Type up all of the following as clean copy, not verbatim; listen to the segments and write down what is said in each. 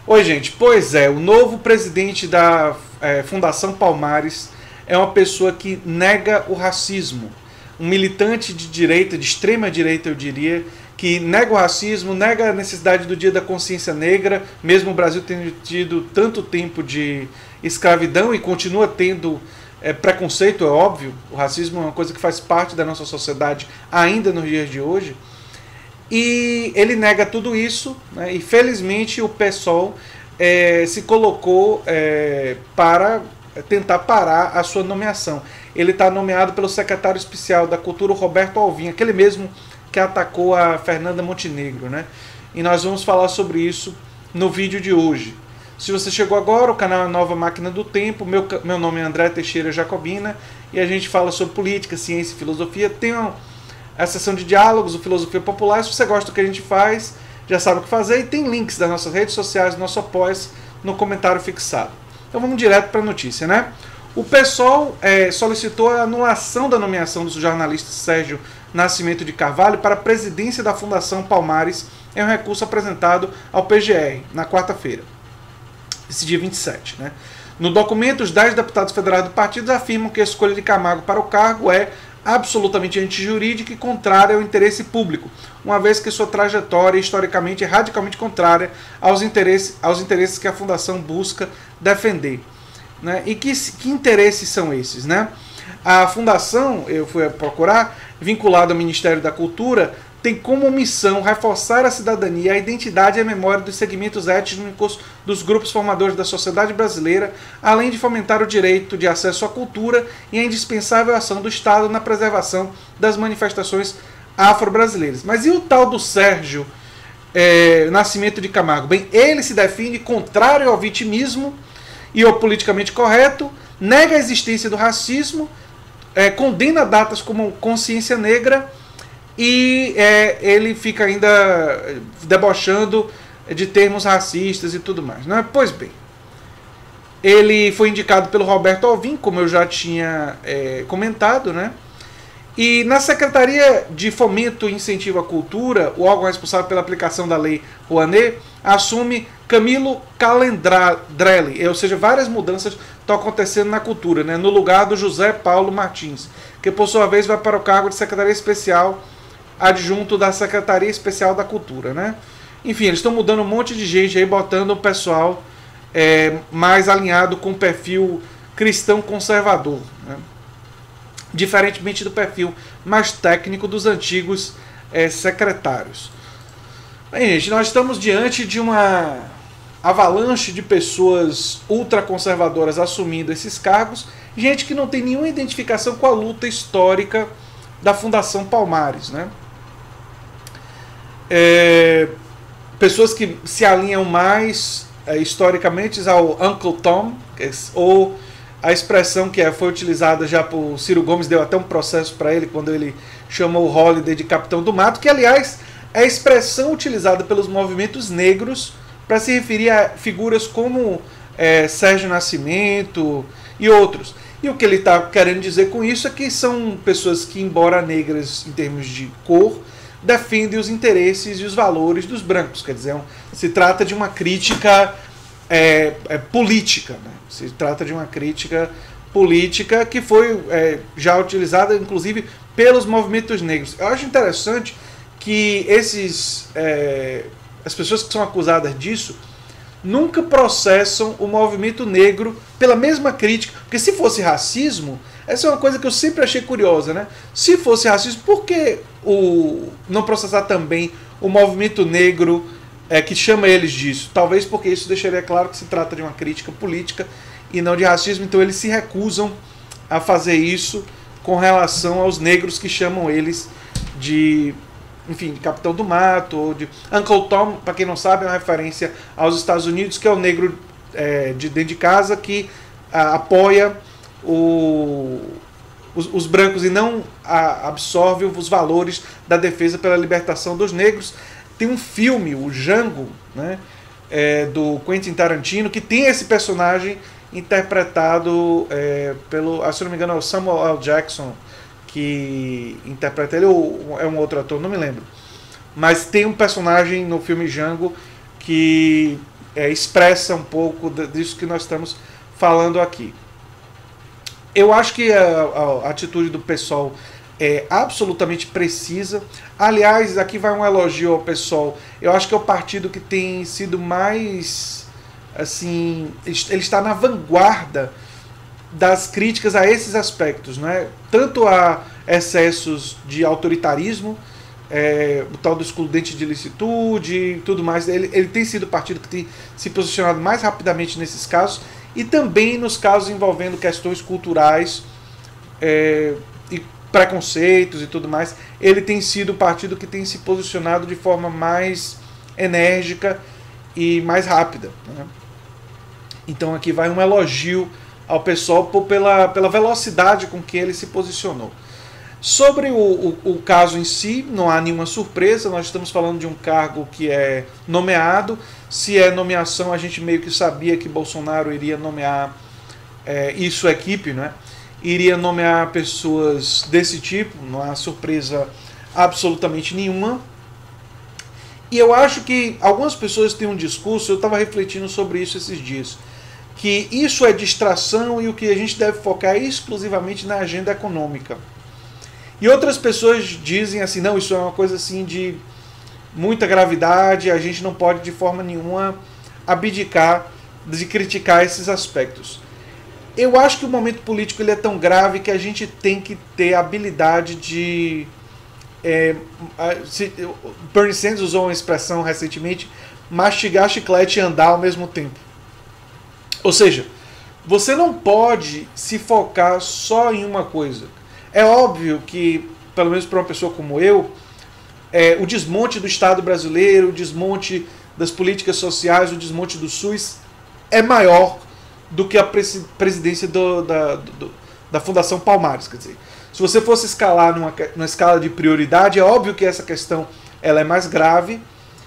Oi, gente. Pois é, o novo presidente da Fundação Palmares é uma pessoa que nega o racismo. Um militante de direita, de extrema direita, eu diria, que nega o racismo, nega a necessidade do Dia da Consciência Negra, mesmo o Brasil tendo tido tanto tempo de escravidão e continua tendo preconceito, é óbvio. O racismo é uma coisa que faz parte da nossa sociedade ainda nos dias de hoje. E ele nega tudo isso, né? E felizmente o PSOL se colocou para tentar parar a sua nomeação. Ele está nomeado pelo secretário especial da Cultura, Roberto Alvim, aquele mesmo que atacou a Fernanda Montenegro, né? E nós vamos falar sobre isso no vídeo de hoje. Se você chegou agora, o canal é Nova Máquina do Tempo, meu nome é André Teixeira Jacobina e a gente fala sobre política, ciência e filosofia. Tem a sessão de diálogos, o Filosofia Popular. Se você gosta do que a gente faz, já sabe o que fazer. E tem links das nossas redes sociais, do nosso apoio no comentário fixado. Então vamos direto para a notícia, né? O PSOL solicitou a anulação da nomeação do jornalista Sérgio Nascimento de Carvalho para a presidência da Fundação Palmares em um recurso apresentado ao PGR na quarta-feira, esse dia 27. Né? No documento, os 10 deputados federais do partido afirmam que a escolha de Camargo para o cargo é absolutamente antijurídica e contrária ao interesse público, uma vez que sua trajetória historicamente é radicalmente contrária aos interesses que a Fundação busca defender. Né? E que interesses são esses? Né? A Fundação, eu fui procurar, vinculada ao Ministério da Cultura, tem como missão reforçar a cidadania, a identidade e a memória dos segmentos étnicos dos grupos formadores da sociedade brasileira, além de fomentar o direito de acesso à cultura e a indispensável ação do Estado na preservação das manifestações afro-brasileiras. Mas e o tal do Sérgio Nascimento de Camargo? Bem, ele se define contrário ao vitimismo e ao politicamente correto, nega a existência do racismo, condena datas como Consciência Negra, e ele fica ainda debochando de termos racistas e tudo mais. Né? Pois bem, ele foi indicado pelo Roberto Alvim, como eu já tinha comentado, né? E na Secretaria de Fomento e Incentivo à Cultura, o órgão responsável pela aplicação da Lei Rouanet, assume Camilo Calendrelli, ou seja, várias mudanças estão acontecendo na cultura, né? No lugar do José Paulo Martins, que por sua vez vai para o cargo de Secretaria Especial adjunto da Secretaria Especial da Cultura, né? Enfim, eles estão mudando um monte de gente aí, botando o pessoal mais alinhado com o perfil cristão conservador, né? Diferentemente do perfil mais técnico dos antigos secretários. Bem, gente, nós estamos diante de uma avalanche de pessoas ultraconservadoras assumindo esses cargos, gente que não tem nenhuma identificação com a luta histórica da Fundação Palmares, né? Pessoas que se alinham mais historicamente ao Uncle Tom, ou a expressão que foi utilizada já por Ciro Gomes, deu até um processo para ele quando ele chamou o Holiday de Capitão do Mato, que aliás é a expressão utilizada pelos movimentos negros para se referir a figuras como Sérgio Nascimento e outros. E o que ele está querendo dizer com isso é que são pessoas que, embora negras em termos de cor, defendem os interesses e os valores dos brancos. Quer dizer, se trata de uma crítica política. Né? Se trata de uma crítica política que foi já utilizada, inclusive, pelos movimentos negros. Eu acho interessante que as pessoas que são acusadas disso nunca processam o movimento negro pela mesma crítica. Porque se fosse racismo, essa é uma coisa que eu sempre achei curiosa, né? Se fosse racismo, por que não processar também o movimento negro que chama eles disso? Talvez porque isso deixaria claro que se trata de uma crítica política e não de racismo. Então eles se recusam a fazer isso com relação aos negros que chamam eles de Capitão do Mato, ou de Uncle Tom, para quem não sabe, é uma referência aos Estados Unidos, que é o negro de dentro de casa que apoia os brancos e não absorve os valores da defesa pela libertação dos negros. Tem um filme, o Django, né, do Quentin Tarantino, que tem esse personagem interpretado pelo, se não me engano, é o Samuel L. Jackson, que interpreta ele, ou é um outro ator, não me lembro. Mas tem um personagem no filme Django que expressa um pouco disso que nós estamos falando aqui. Eu acho que a atitude do PSOL é absolutamente precisa. Aliás, aqui vai um elogio ao PSOL. Eu acho que é o partido que tem sido mais, assim, ele está na vanguarda das críticas a esses aspectos, né? Tanto a excessos de autoritarismo, o tal do excludente de licitude e tudo mais. Ele tem sido o partido que tem se posicionado mais rapidamente nesses casos, e também nos casos envolvendo questões culturais e preconceitos e tudo mais. Ele tem sido o partido que tem se posicionado de forma mais enérgica e mais rápida, né? Então aqui vai um elogio ao pessoal pela velocidade com que ele se posicionou. Sobre o caso em si, não há nenhuma surpresa. Nós estamos falando de um cargo que é nomeado. Se é nomeação, a gente meio que sabia que Bolsonaro iria nomear, e sua equipe, né, iria nomear pessoas desse tipo. Não há surpresa absolutamente nenhuma. E eu acho que algumas pessoas têm um discurso, eu estava refletindo sobre isso esses dias, que isso é distração e o que a gente deve focar é exclusivamente na agenda econômica. E outras pessoas dizem assim, não, isso é uma coisa assim de muita gravidade, a gente não pode de forma nenhuma abdicar de criticar esses aspectos. Eu acho que o momento político ele é tão grave que a gente tem que ter a habilidade de... Bernie Sanders usou uma expressão recentemente, mastigar chiclete e andar ao mesmo tempo. Ou seja, você não pode se focar só em uma coisa. É óbvio que, pelo menos para uma pessoa como eu, o desmonte do Estado brasileiro, o desmonte das políticas sociais, o desmonte do SUS é maior do que a presidência da Fundação Palmares. Quer dizer, se você fosse escalar numa escala de prioridade, é óbvio que essa questão ela é mais grave,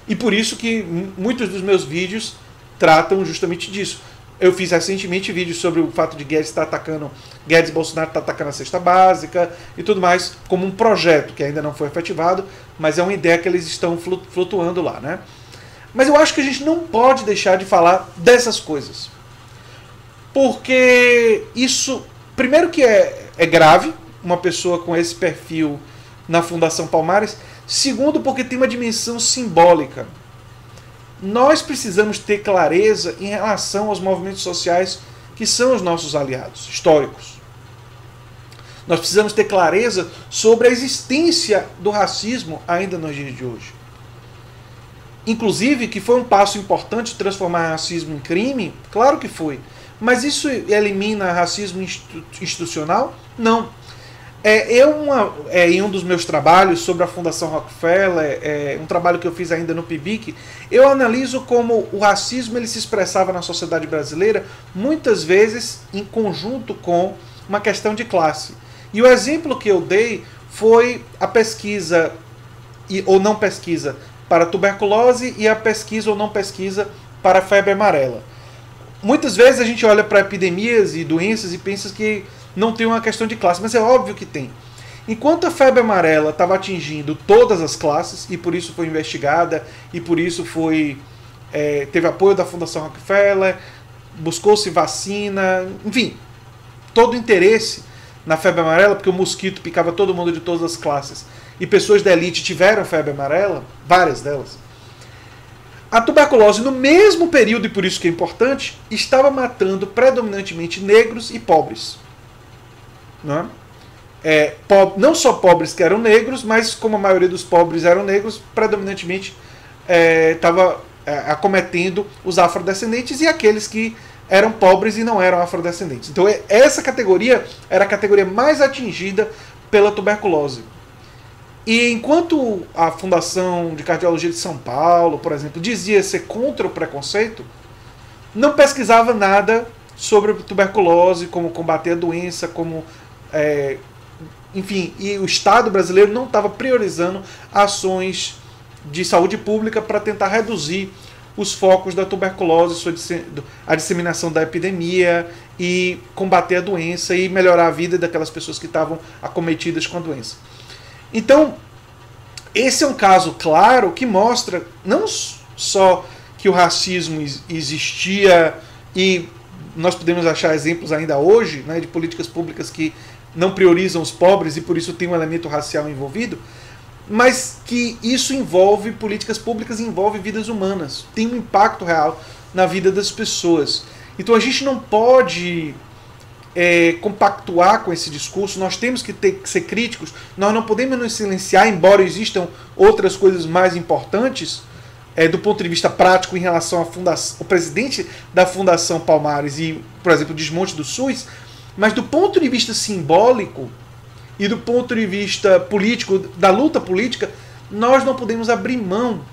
e por isso que muitos dos meus vídeos tratam justamente disso. Eu fiz recentemente vídeos sobre o fato de Guedes e Bolsonaro estar atacando a cesta básica e tudo mais, como um projeto que ainda não foi efetivado, mas é uma ideia que eles estão flutuando lá, né? Mas eu acho que a gente não pode deixar de falar dessas coisas. Porque isso, primeiro que é grave, uma pessoa com esse perfil na Fundação Palmares. Segundo, porque tem uma dimensão simbólica. Nós precisamos ter clareza em relação aos movimentos sociais que são os nossos aliados históricos. Nós precisamos ter clareza sobre a existência do racismo ainda nos dias de hoje. Inclusive, que foi um passo importante transformar racismo em crime, claro que foi. Mas isso elimina racismo institucional? Não. Em um dos meus trabalhos sobre a Fundação Rockefeller, um trabalho que eu fiz ainda no PIBIC, eu analiso como o racismo ele se expressava na sociedade brasileira muitas vezes em conjunto com uma questão de classe. E o exemplo que eu dei foi a pesquisa ou não pesquisa para tuberculose e a pesquisa ou não pesquisa para a febre amarela. Muitas vezes a gente olha para epidemias e doenças e pensa que não tem uma questão de classe, mas é óbvio que tem. Enquanto a febre amarela estava atingindo todas as classes, e por isso foi investigada, e por isso teve apoio da Fundação Rockefeller, buscou-se vacina, enfim, todo o interesse na febre amarela, porque o mosquito picava todo mundo de todas as classes, e pessoas da elite tiveram febre amarela, várias delas. A tuberculose, no mesmo período, e por isso que é importante, estava matando predominantemente negros e pobres. Não só pobres que eram negros, mas como a maioria dos pobres eram negros, predominantemente estava acometendo os afrodescendentes e aqueles que eram pobres e não eram afrodescendentes. Então essa categoria era a categoria mais atingida pela tuberculose. E enquanto a Fundação de Cardiologia de São Paulo, por exemplo, dizia ser contra o preconceito, não pesquisava nada sobre tuberculose, como combater a doença, enfim, e o Estado brasileiro não estava priorizando ações de saúde pública para tentar reduzir os focos da tuberculose, a disseminação da epidemia e combater a doença e melhorar a vida daquelas pessoas que estavam acometidas com a doença. Então, esse é um caso claro que mostra não só que o racismo existia, e nós podemos achar exemplos ainda hoje, né, de políticas públicas que não priorizam os pobres e por isso tem um elemento racial envolvido, mas que isso envolve políticas públicas, envolve vidas humanas, tem um impacto real na vida das pessoas. Então a gente não pode compactuar com esse discurso, nós temos que ser críticos, nós não podemos nos silenciar, embora existam outras coisas mais importantes do ponto de vista prático em relação à fundação, o presidente da Fundação Palmares e, por exemplo, o desmonte do SUS, mas do ponto de vista simbólico e do ponto de vista político, da luta política, nós não podemos abrir mão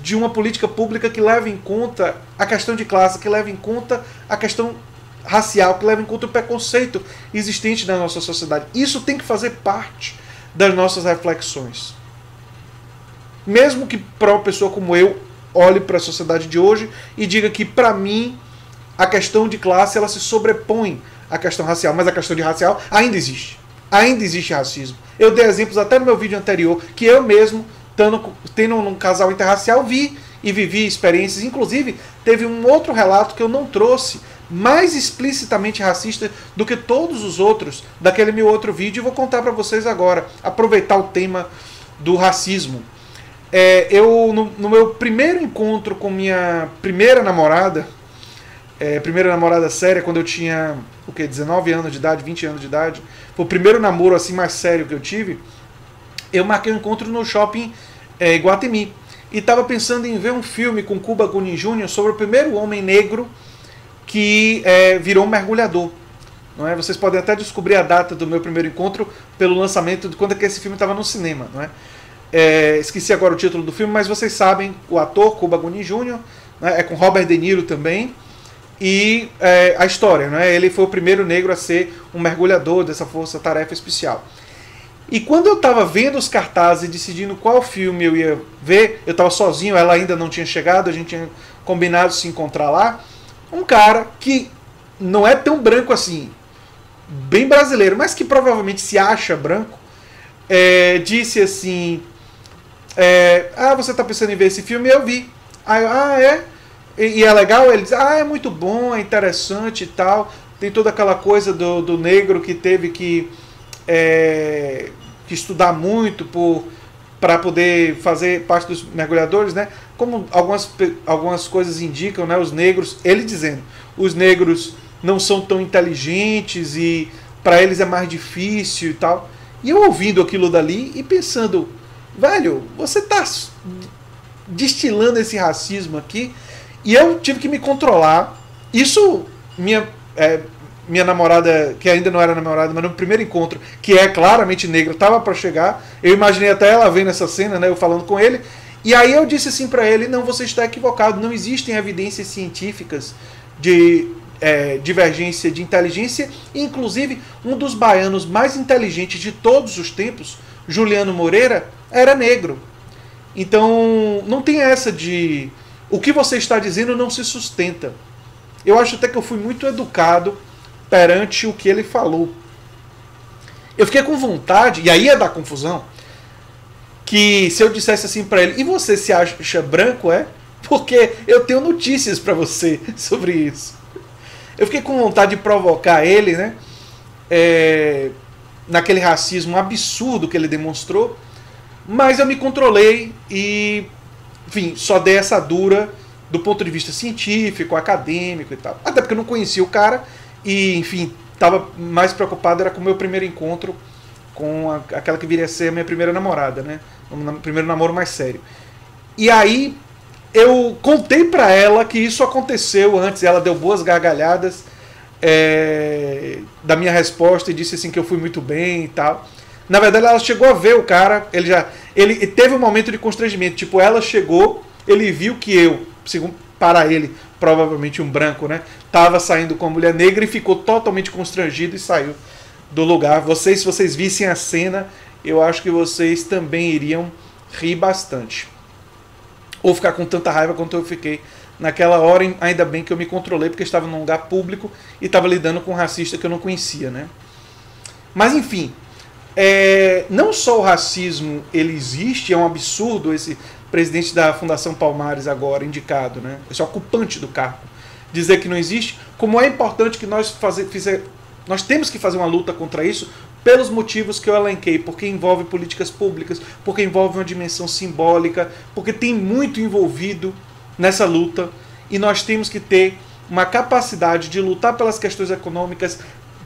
de uma política pública que leve em conta a questão de classe, que leve em conta a questão racial, que leve em conta o preconceito existente na nossa sociedade. Isso tem que fazer parte das nossas reflexões. Mesmo que para uma pessoa como eu olhe para a sociedade de hoje e diga que, para mim, a questão de classe ela se sobrepõe à questão racial, mas a questão de racial ainda existe. Ainda existe racismo. Eu dei exemplos até no meu vídeo anterior, que eu mesmo, tendo um casal interracial, vi e vivi experiências. Inclusive, teve um outro relato que eu não trouxe, mais explicitamente racista do que todos os outros daquele meu outro vídeo, e vou contar para vocês agora, aproveitar o tema do racismo. No meu primeiro encontro com minha primeira namorada séria, quando eu tinha 19 anos de idade, 20 anos de idade, foi o primeiro namoro assim mais sério que eu tive. Eu marquei um encontro no shopping Iguatemi e estava pensando em ver um filme com Cuba Gooding Jr. sobre o primeiro homem negro que virou um mergulhador. Não é? Vocês podem até descobrir a data do meu primeiro encontro pelo lançamento de quando é que esse filme estava no cinema. Não é? Esqueci agora o título do filme, mas vocês sabem, o ator Cuba Gooding Jr., né, é com Robert De Niro também, e a história, né, ele foi o primeiro negro a ser um mergulhador dessa força-tarefa especial. E quando eu estava vendo os cartazes e decidindo qual filme eu ia ver, eu estava sozinho, ela ainda não tinha chegado, a gente tinha combinado se encontrar lá, um cara que não é tão branco assim, bem brasileiro, mas que provavelmente se acha branco, disse assim, você está pensando em ver esse filme? Eu vi. Aí eu, E é legal? Ele diz, é muito bom, é interessante e tal, tem toda aquela coisa do negro que teve que estudar muito para poder fazer parte dos mergulhadores, né? Como algumas coisas indicam, né? Os negros, ele dizendo, os negros não são tão inteligentes e para eles é mais difícil e tal. E eu ouvindo aquilo dali e pensando, velho, você tá destilando esse racismo aqui. E eu tive que me controlar. Isso, minha namorada, que ainda não era namorada, mas no primeiro encontro, que é claramente negra, estava para chegar. Eu imaginei até ela vendo essa cena, né, eu falando com ele. E aí eu disse assim para ele, não, você está equivocado, não existem evidências científicas de divergência de inteligência. Inclusive, um dos baianos mais inteligentes de todos os tempos, Juliano Moreira, era negro. Então, não tem essa de... O que você está dizendo não se sustenta. Eu acho até que eu fui muito educado perante o que ele falou. Eu fiquei com vontade, e aí ia dar confusão, que se eu dissesse assim para ele, e você se acha branco, Porque eu tenho notícias para você sobre isso. Eu fiquei com vontade de provocar ele, né? Naquele racismo absurdo que ele demonstrou, mas eu me controlei e, enfim, só dei essa dura do ponto de vista científico, acadêmico e tal. Até porque eu não conhecia o cara e, enfim, estava mais preocupado era com o meu primeiro encontro com aquela que viria a ser a minha primeira namorada, né? O primeiro namoro mais sério. E aí eu contei pra ela que isso aconteceu antes, ela deu boas gargalhadas da minha resposta e disse assim que eu fui muito bem e tal. Na verdade ela chegou a ver o cara, ele teve um momento de constrangimento, tipo, ela chegou, ele viu que eu, segundo para ele, provavelmente um branco, né, tava saindo com uma mulher negra e ficou totalmente constrangido e saiu do lugar. Se vocês vissem a cena, eu acho que vocês também iriam rir bastante. Ou ficar com tanta raiva quanto eu fiquei naquela hora. Ainda bem que eu me controlei, porque estava num lugar público e estava lidando com um racista que eu não conhecia, né? Mas enfim, não só o racismo ele existe, é um absurdo esse presidente da Fundação Palmares agora, indicado, né? Esse ocupante do cargo, dizer que não existe, como é importante que nós temos que fazer uma luta contra isso pelos motivos que eu elenquei, porque envolve políticas públicas, porque envolve uma dimensão simbólica, porque tem muito envolvido nessa luta, e nós temos que ter uma capacidade de lutar pelas questões econômicas,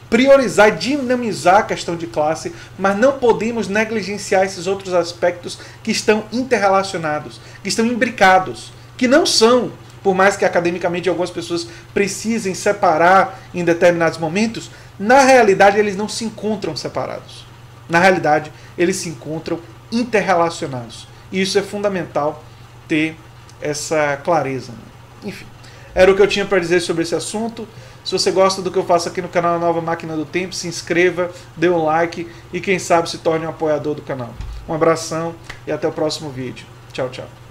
priorizar e dinamizar a questão de classe, mas não podemos negligenciar esses outros aspectos que estão interrelacionados, que estão imbricados, que não são, por mais que academicamente algumas pessoas precisem separar em determinados momentos, na realidade eles não se encontram separados. Na realidade, eles se encontram interrelacionados. E isso é fundamental ter essa clareza. Enfim, era o que eu tinha para dizer sobre esse assunto. Se você gosta do que eu faço aqui no canal Nova Máquina do Tempo, se inscreva, dê um like e quem sabe se torne um apoiador do canal. Um abração e até o próximo vídeo. Tchau, tchau.